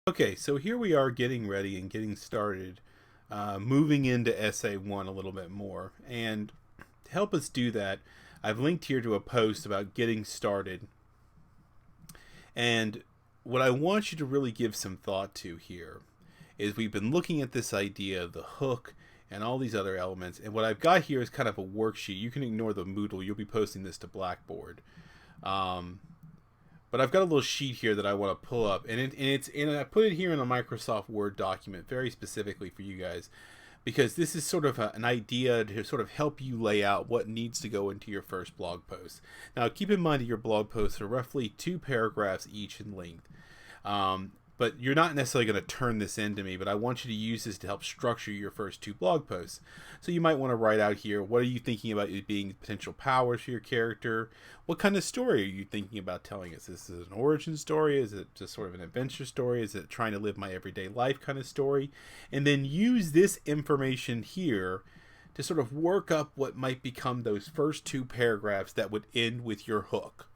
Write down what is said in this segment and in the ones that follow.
Okay, so here we are getting ready and getting started, moving into Essay 1 a little bit more. And to help us do that, I've linked here to a post about getting started. And what I want you to really give some thought to here is we've been looking at this idea of the hook and all these other elements. And what I've got here is kind of a worksheet. You can ignore the Moodle, you'll be posting this to Blackboard. Um, but I've got a little sheet here that I want to pull up, and I put it here in a Microsoft Word document very specifically for you guys, because this is sort of an idea to sort of help you lay out what needs to go into your first blog post. Now, keep in mind that your blog posts are roughly 2 paragraphs each in length. But you're not necessarily going to turn this into me, but I want you to use this to help structure your first 2 blog posts. So you might want to write out here, what are you thinking about it being potential powers for your character? What kind of story are you thinking about telling us? Is this an origin story? Is it just sort of an adventure story? Is it trying to live my everyday life kind of story? And then use this information here to sort of work up what might become those first 2 paragraphs that would end with your hook.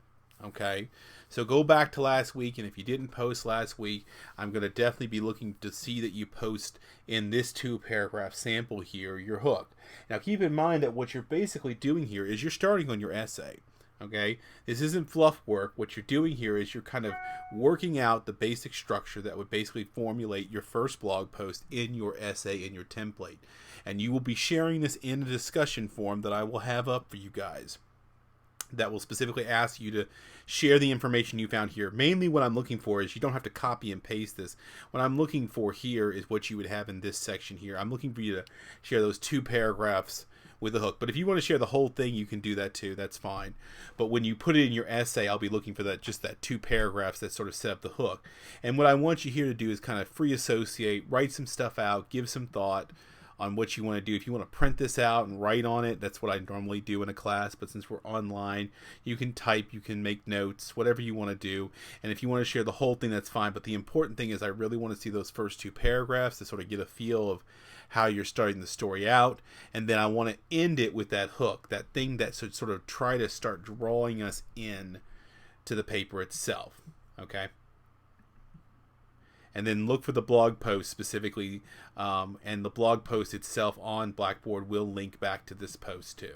Okay, so go back to last week, and if you didn't post last week, I'm going to definitely be looking to see that you post in this 2 paragraph sample here your hook. Now keep in mind that what you're basically doing here is you're starting on your essay. Okay, this isn't fluff work. What you're doing here is you're kind of working out the basic structure that would basically formulate your first blog post in your essay, in your template. And you will be sharing this in a discussion forum that I will have up for you guys, that will specifically ask you to share the information you found here. Mainly what I'm looking for is you don't have to copy and paste this. What I'm looking for here is what you would have in this section here. I'm looking for you to share those 2 paragraphs with the hook. But if you want to share the whole thing, you can do that too. That's fine. But when you put it in your essay, I'll be looking for that, just that 2 paragraphs that sort of set up the hook. And what I want you here to do is kind of free associate, write some stuff out, give some thought on what you want to do. If you want to print this out and write on it, that's what I normally do in a class. But since we're online, you can type, you can make notes, whatever you want to do. And if you want to share the whole thing, that's fine. But the important thing is I really want to see those first 2 paragraphs to sort of get a feel of how you're starting the story out. And then I want to end it with that hook, that thing that should sort of try to start drawing us in to the paper itself. Okay? And then look for the blog post specifically, and the blog post itself on Blackboard will link back to this post too.